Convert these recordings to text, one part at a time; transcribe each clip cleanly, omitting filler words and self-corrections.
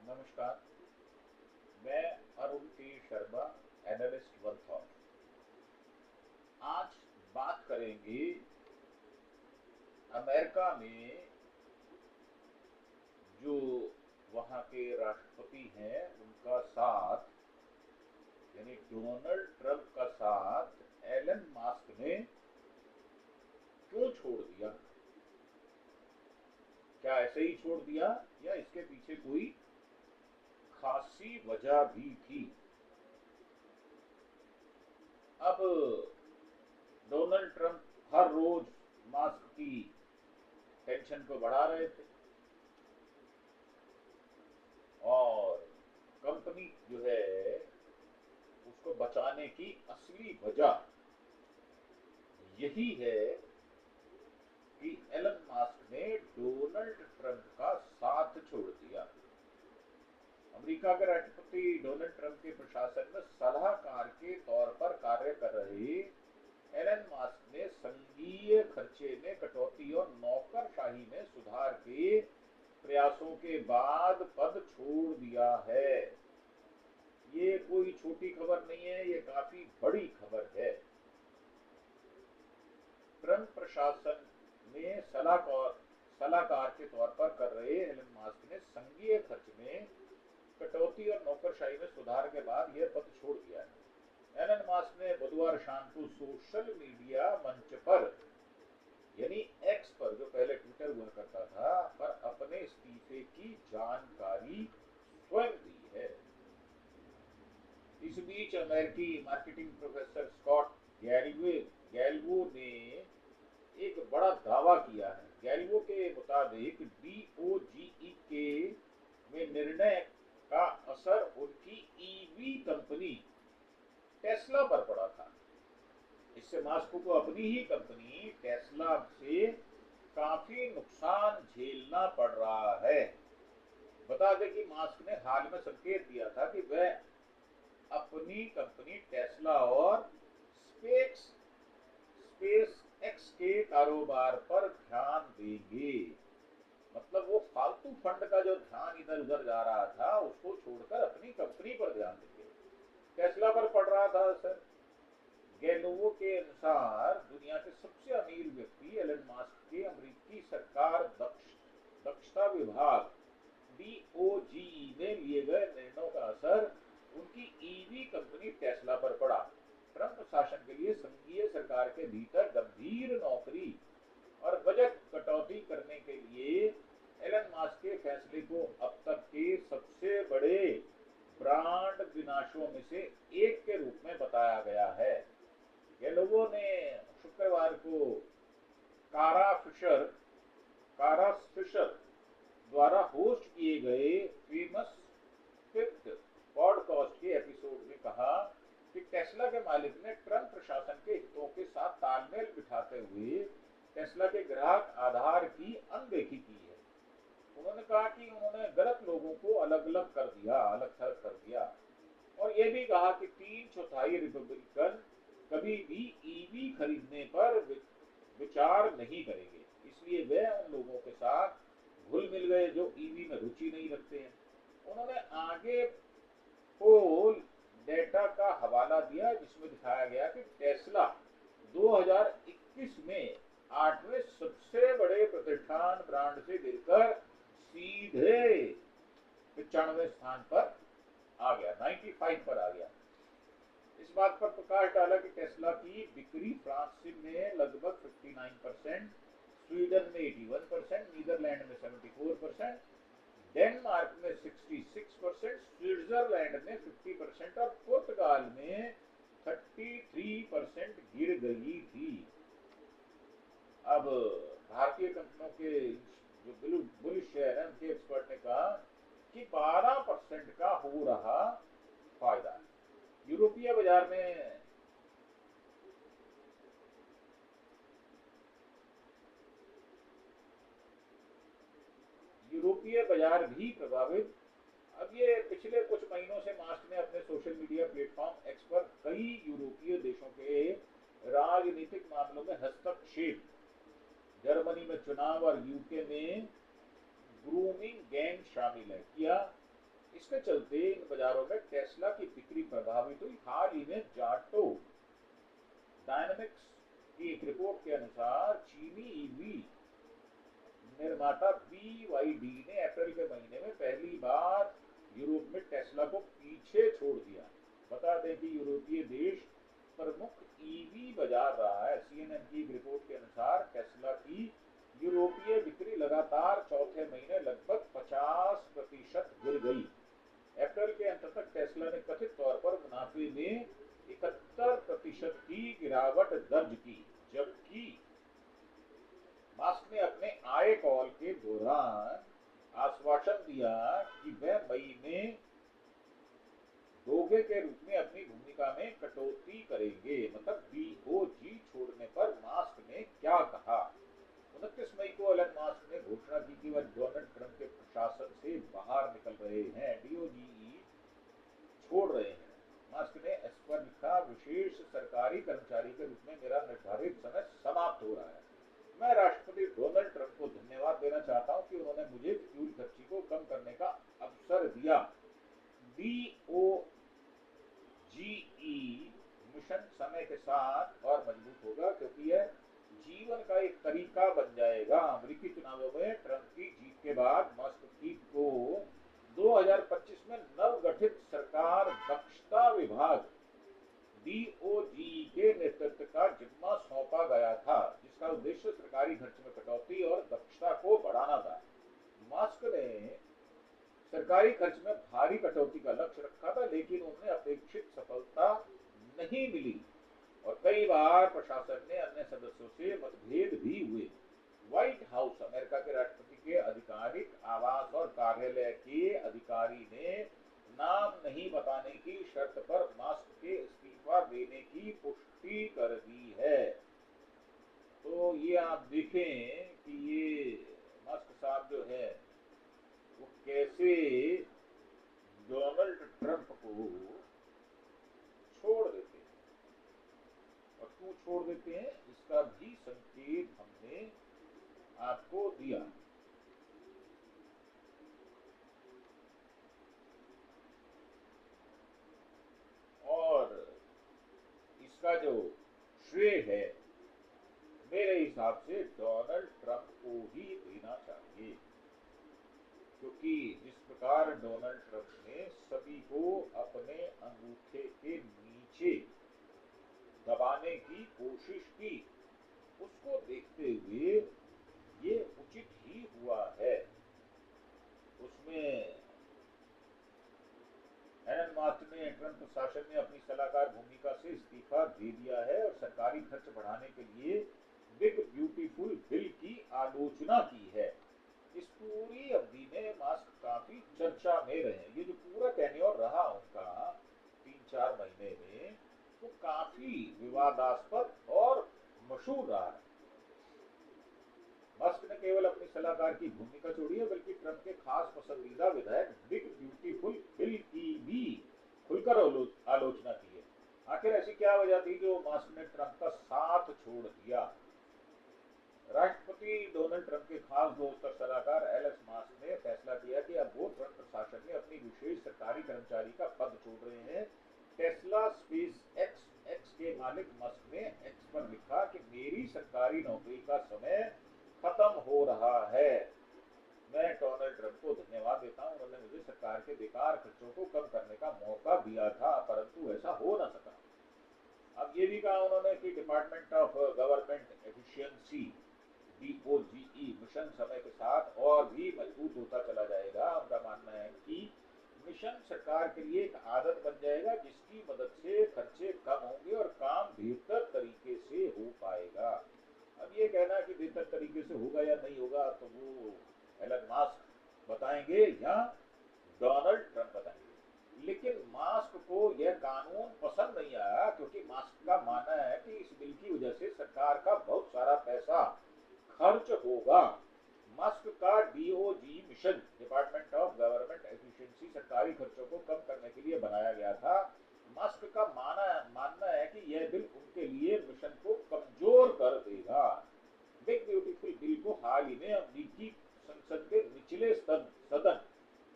नमस्कार। मैं Arun T Sharma, analyst one thought. आज बात करेंगे अमेरिका में जो वहाँ के राष्ट्रपति हैं उनका साथ, यानी डोनाल्ड ट्रंप का साथ एलन मास्क ने क्यों छोड़ दिया। क्या ऐसे ही छोड़ दिया या इसके पीछे कोई खासी वजह भी थी। अब डोनाल्ड ट्रंप हर रोज मास्क की टेंशन को बढ़ा रहे थे और कंपनी जो है उसको बचाने की असली वजह यही है कि एलन मास्क ने डोनाल्ड ट्रंप का साथ छोड़ दिया। अमेरिका के राष्ट्रपति डोनाल्ड ट्रंप के प्रशासन में सलाहकार के तौर पर कार्य कर रहे एलन मास्क ने संघीय खर्चे में कटौती और नौकरशाही में सुधार के प्रयासों के बाद पद छोड़ दिया है। ये कोई छोटी खबर नहीं है, ये काफी बड़ी खबर है। ट्रंप प्रशासन में सलाहकार के तौर पर कर रहे एलन मास्क ने संघीय खर्च में कटौती और नौकरशाही में सुधार के बाद यह पद छोड़ दिया है। एलन मास्क ने बुधवार शाम को सोशल मीडिया मंच पर, यानी एक्स पर, जो पहले ट्विटर हुआ करता था, पर अपने इस्तीफे की जानकारी स्वयं दी है। इस बीच अमेरिकी मार्केटिंग प्रोफेसर स्कॉट गैल्वो ने एक बड़ा दावा किया है। गैल्वो के मुताबिक डीओजीई के में निर्णय का असर उनकी ईवी कंपनी टेस्ला पर पड़ा था। इससे मास्क को अपनी ही कंपनी टेस्ला से काफी नुकसान झेलना पड़ रहा है। बता दें कि मास्क ने हाल में संकेत दिया था कि वह अपनी कंपनी टेस्ला और स्पेस एक्स के कारोबार पर ध्यान देंगे। मतलब वो फालतू फंड का जो ध्यान इधर उधर जा रहा था उसको छोड़कर अपनी कंपनी पर ध्यान देंगे। टेस्ला पर पड़ रहा था असर। गैलोवो के अनुसार दुनिया के सबसे अमीर व्यक्ति एलन मास्क के अमेरिकी सरकार दक्षता विभाग डीओजीई में लिए गए निर्णयों का असर उनकी ईवी कंपनी टेस्ला पर पड़ा। ट्रंप शासन के लिए संघीय सरकार के भीतर गंभीर नौकरी और बजट कटौती करने के लिए एलन मास्क के फैसले को अब तक के सबसे बड़े ब्रांड विनाशों में से एक के रूप में बताया गया है। ये लोगों ने शुक्रवार को कारा फिशर द्वारा होस्ट किए गए फेमस फिफ्थ पॉडकास्ट के एपिसोड में कहा कि टेस्ला के मालिक ने ट्रंप प्रशासन के हितों के साथ तालमेल बिठाते हुए टेस्ला के ग्राहक आधार की अनदेखी की है। उन्होंने कहा कि उन्होंने गलत लोगों को अलग थलग कर दिया और यह भी कहा कि 3/4 रिपब्लिकन कभी भी ईवी खरीदने पर विचार नहीं करेंगे, इसलिए वे उन लोगों के साथ घुल मिल गए जो ईवी में रुचि नहीं रखते हैं। उन्होंने आगे पोल डेटा का हवाला दिया जिसमें दिखाया गया कि टेस्ला 2021 में 8वें सबसे बड़े प्रतिष्ठान ब्रांड से गिरकर सीधे 95वें स्थान पर आ गया, 95 पर आ गया। इस बात पर प्रकाश डाला कि टेस्ला की बिक्री फ्रांस में लगभग 59%, स्वीडन में 81%, नीदरलैंड में 74%, डेनमार्क में 66%, स्विट्जरलैंड में 50% और पुर्तगाल में 33% गिर गई थी। अब भारतीय कंपनियों के जो बुलिश शेयर हैं उनके एक्सपर्ट ने कहा कि 12% का हो रहा फायदा। यूरोपीय बाजार में यूरोपीय बाजार भी प्रभावित। अब ये पिछले कुछ महीनों से मास्क ने अपने सोशल मीडिया प्लेटफॉर्म एक्स पर कई यूरोपीय देशों के राजनीतिक मामलों में हस्तक्षेप, जर्मनी में चुनाव और यूके में ग्रूमिंग गैंग शामिल है किया। इसके चलते इन बाजारों में टेस्ला की बिक्री प्रभावित हुई। हाल ही में जाटो डायनामिक्स की एक रिपोर्ट के अनुसार चीनी ईवी निर्माता BYD ने अप्रैल के महीने में पहली बार यूरोप में टेस्ला को पीछे छोड़ दिया। बता दें कि यूरोपीय देश प्रमुख ईवी बाजार रहा है। CNN की एक रिपोर्ट के अनुसार टेस्ला की यूरोपीय बिक्री लगातार चौथे महीने लगभग 50% गिर गई। अप्रैल के अंत तक टेस्ला ने कथित तौर पर मुनाफे में 71% की गिरावट दर्ज की, जबकि मास्क ने अपने आय कॉल के दौरान आश्वासन दिया कि वह मई में दोगे के रूप में अपनी भूमिका में कटौती करेंगे। मतलब BOG छोड़ने पर मास्क ने क्या कहा? 29 मई को एलन मास्क ने घोषणा की कि वह डोनाल्ड ट्रंप के प्रशासन से बाहर निकल रहे हैं, DOGE छोड़ रहे हैं। मास्क ने इस पर लिखा, विशेष सरकारी कर्मचारी के रूप में मेरा निर्धारित समय समाप्त हो रहा है। मैं राष्ट्रपति डोनाल्ड ट्रंप को धन्यवाद देना चाहता हूं कि उन्होंने मुझे फ्यूल खर्ची को कम करने का अवसर दिया। DOGE मिशन समय के साथ और मजबूत होगा क्योंकि यह जीवन का एक तरीका बन जाएगा। अमेरिकी चुनावों में ट्रंप की जीत के बाद मास्क को 2025 में नवगठित सरकार दक्षता विभाग DOGE के नेतृत्व का जिम्मा सौंपा गया था, जिसका उद्देश्य सरकारी खर्च में कटौती और दक्षता को बढ़ाना था। मास्क ने सरकारी खर्च में भारी कटौती का लक्ष्य रखा था, लेकिन उन्हें अपेक्षित सफलता नहीं मिली और कई बार प्रशासन ने अन्य सदस्यों से मतभेद भी हुए। व्हाइट हाउस, अमेरिका के राष्ट्रपति के आधिकारिक आवास और कार्यालय के अधिकारी ने नाम नहीं बताने की शर्त पर मास्क के इस्तीफा देने की पुष्टि कर दी है। तो ये आप देखें कि ये मास्क साहब जो है वो कैसे डोनाल्ड ट्रंप को छोड़ देते हैं, और क्यों छोड़ देते हैं इसका भी संकेत हमने आपको दिया। और इसका जो श्रेय है मेरे हिसाब से डोनाल्ड ट्रंप को ही देना चाहिए, क्योंकि जिस प्रकार डोनाल्ड ट्रंप ने सभी को अपने अंगूठे के नीचे दबाने की कोशिश की, उसको देखते हुए ये उचित ही हुआ है। उसमें एलन मास्क ने ट्रंप प्रशासन में अपनी सलाहकार भूमिका से इस्तीफा दे दिया है और सरकारी खर्च बढ़ाने के लिए बिग ब्यूटीफुल बिल की आलोचना की है। इस पूरी अवधि में मास्क काफी चर्चा में रहे। ये जो पूरा टेन्योर रहा उनका 3-4 महीने में, वो काफी विवादास्पद और मशहूर रहा है। मास्क ने केवल अपनी सलाहकार की भूमिका छोड़ी है, बल्कि ट्रंप के खास पसंदीदा विधायक बिग ब्यूटीफुल बिल की भी खुलकर आलोचना की है। आखिर ऐसी क्या वजह थी जो मास्क ने ट्रंप का साथ छोड़ दिया? राष्ट्रपति डोनाल्ड ट्रंप के खास दोस्त और सलाहकार एलन मास्क ने फैसला किया कि अब वो ट्रंप प्रशासन में अपनी विशेष सरकारी कर्मचारी का पद छोड़ रहे हैं। टेस्ला स्पेस एक्स के मालिक मस्क ने एक्स पर लिखा कि मेरी सरकारी नौकरी का समय खत्म हो रहा है। मैं डोनाल्ड ट्रंप को धन्यवाद देता हूं, उन्होंने मुझे सरकार के बेकार खर्चों को कम करने का मौका दिया था, परंतु ऐसा हो न सका। अब ये भी कहा उन्होंने कि department of government efficiency DOGE mission समय के साथ और भी मजबूत होता चला जाएगा। उनका मानना है कि मिशन सरकार के लिए एक आदत बन जाएगा, जिसकी मदद से खर्चे कम होंगे और काम बेहतर तरीके से हो पाएगा। अब ये कहना कि बेहतर तरीके से होगा या नहीं होगा तो वो एलन मास्क बताएंगे या डोनाल्ड ट्रंप बताएंगे। लेकिन मास्क को यह कानून पसंद नहीं आया, क्योंकि मास्क का मानना है कि इस बिल की वजह से सरकार का बहुत सारा पैसा खर्च होगा। मस्क का DOGE mission, department of government efficiency, सरकारी खर्चों को कम करने के लिए बनाया गया था। मस्क का मानना है कि यह बिल उनके लिए मिशन को कमजोर कर देगा। बिग ब्यूटीफुल बिल को हाल ही में अमेरिकी संसद के निचले सदन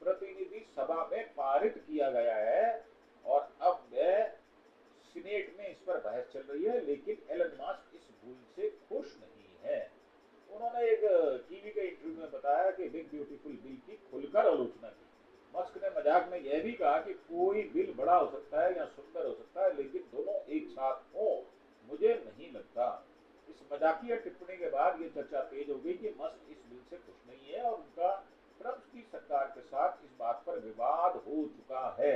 प्रतिनिधि सभा में दिया गया है और अब सीनेट में इस पर बहस चल रही है, लेकिन एलन मस्क इस भूल से खुश नहीं है। उन्होंने एक टीवी के इंटरव्यू में बताया कि बिग ब्यूटीफुल बिल की खुलकर आलोचना की। मस्क ने मजाक में यह भी कहा कि कोई बिल बड़ा हो सकता है या सुंदर हो सकता है, लेकिन दोनों एक साथ हो मुझे नहीं लगता। इस मजाकिया टिप्पणी के बाद ये चर्चा तेज हो गई कि मस्क इस बिल से खुश नहीं है और उनका ट्रंप की सरकार के साथ इस बात पर विवाद हो चुका है।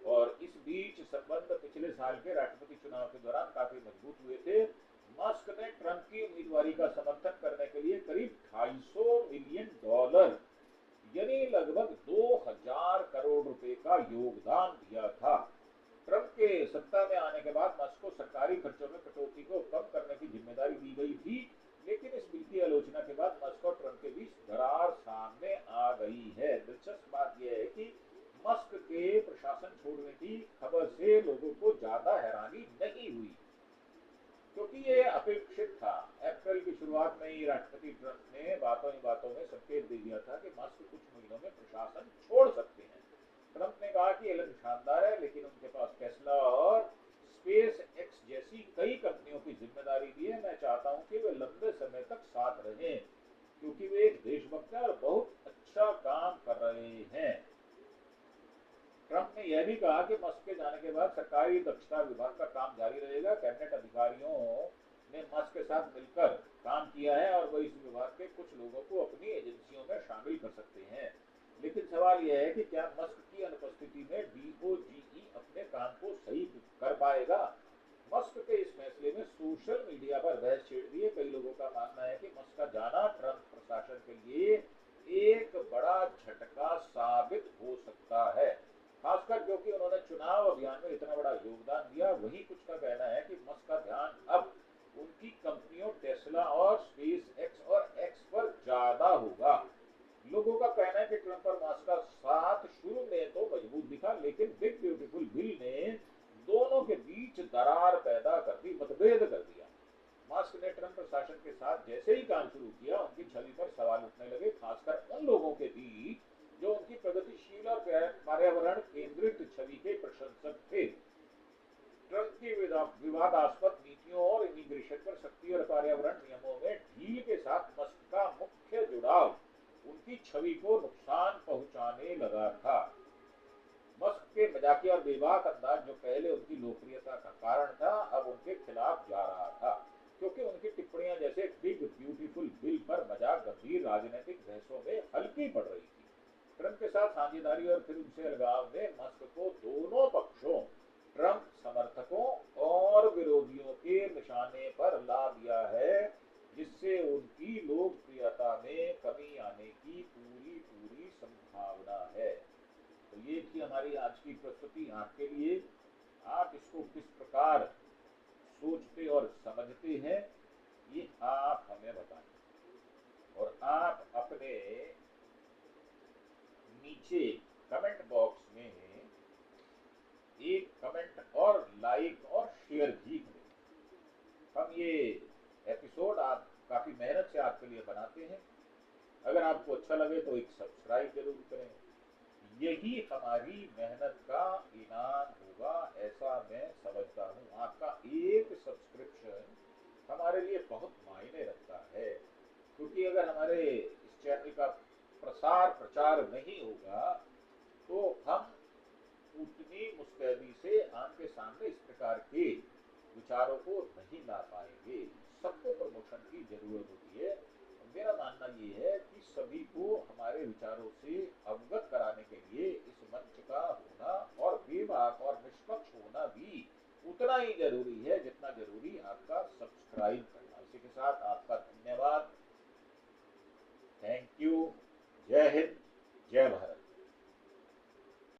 और इस बीच संबंध पिछले साल के राष्ट्रपति चुनाव के दौरान काफी मजबूत हुए थे। मस्क ने ट्रंप की उम्मीदवारी का समर्थन करने के लिए करीब $250 मिलियन यानी लगभग 2000 करोड़ रुपए का योगदान दिया था। ट्रंप के सत्ता में आने के बाद मस्क को सरकारी खर्चों में कटौती को कम करने की जिम्मेदारी दी गई थी, लेकिन इस बिल की आलोचना के बाद मस्क और ट्रंप के बीच दरार सामने आ गई है। दिलचस्प बात यह है कि मस्क के प्रशासन छोड़ने की खबर से लोगों को ज्यादा हैरानी नहीं हुई, क्योंकि ये अपेक्षित था। अप्रैल की शुरुआत में ही राष्ट्रपति ट्रंप ने बातों ही बातों में संकेत दे दिया था कि मस्क कुछ महीनों में प्रशासन छोड़ सकते हैं। ट्रंप ने कहा कि एलन शानदार है, लेकिन उनके पास टेस्ला और स्पेस एक्स जैसी कई कंपनियों की जिम्मेदारी भी है। मैं चाहता हूं कि वे लंबे समय तक साथ रहें, क्योंकि वे एक देशभक्त हैं और बहुत अच्छा काम कर रहे हैं। ट्रंप ने यह भी कहा कि मस्क के जाने के बाद सरकारी दक्षता विभाग का काम जारी रहेगा। कैबिनेट अधिकारियों ने मस्क के साथ मिलकर काम किया है और वह इस विभाग के कुछ लोगों को अपनी एजेंसियों में शामिल कर सकते हैं। लेकिन सवाल यह है कि क्या मस्क की अनुपस्थिति में DOGE अपने काम को सही कर पाएगा। मस्क के इस फैसले में सोशल मीडिया पर बहस छिड़ रही है। कई लोगों का मानना है कि मस्क का जाना ट्रंप प्रशासन के लिए एक बड़ा झटका साबित हो सकता है, खासकर क्योंकि उन्होंने चुनाव अभियान में इतना बड़ा योगदान दिया। वहीं कुछ का कहना है कि मस्क का ध्यान अब उनकी कंपनियों टेस्ला और स्पेस एक्स और एक्स पर ज्यादा होगा। लोगों का कहना है कि ट्रंप और मस्क का साथ शुरू में तो मजबूत दिखा, लेकिन बिग ब्यूटीफुल बिल ने दोनों के बीच दरार पैदा कर दी, मतभेद कर दिया। मस्क ने ट्रंप प्रशासन के साथ जैसे ही काम शुरू किया, उनकी छवि पर सवाल उठने लगे, खासकर उन लोगों के बीच जो उनकी प्रगतिशील और पर्यावरण केंद्रित छवि के प्रशंसक थे। ट्रंप की विवादास्पद नीतियों और इमिग्रेशन पर सख्ती और पर्यावरण नियमों में ढील के साथ मस्क का मुख्य जुड़ाव उनकी छवि को नुकसान पहुंचाने लगा था। मस्क के मजाकिया और बेबाक अंदाज जो पहले उनकी लोकप्रियता का कारण था, अब उनके खिलाफ जा रहा था, क्योंकि उनकी टिप्पणियां जैसे बिग ब्यूटीफुल बिल पर मजाक गंभीर राजनीतिक बहसों में हल्की पड़ रही थी। ट्रंप के साथ साझेदारी और फिर उनसे अलगाव ने मस्क को दोनों पक्षों, ट्रंप समर्थकों और विरोधियों के निशाने पर ला दिया है, जिससे उनकी लोकप्रियता में कमी आने की पूरी संभावना है। तो ये थी हमारी आज की प्रस्तुति आपके लिए। आप इसको किस प्रकार सोचते और समझते हैं, ये आप हमें बताएं और आप अपने नीचे कमेंट बॉक्स में एक कमेंट और लाइक और शेयर भी करें। हम ये एपिसोड आप काफी मेहनत से आपके लिए बनाते हैं। अगर आपको अच्छा लगे तो एक सब्सक्राइब जरूर करें। यही हमारी मेहनत का इनाम होगा, ऐसा मैं समझता हूँ। आपका एक सब्सक्रिप्शन हमारे लिए बहुत मायने रखता है, क्योंकि अगर हमारे इस चैनल का प्रचार नहीं होगा तो हम उतनी मुस्तैदी से आपके सामने इस प्रकार के विचारों को नहीं ला पाएंगे। सबको प्रमोशन की जरूरत होती है। मेरा मानना ये है कि सभी को हमारे विचारों से अवगत कराने के लिए इस मंच का होना और बेबाक और निष्पक्ष होना भी उतना ही जरूरी है जितना जरूरी आपका सब्सक्राइब करना। इसी के साथ आपका धन्यवाद। Thank you. जय हिंद, जय भारत।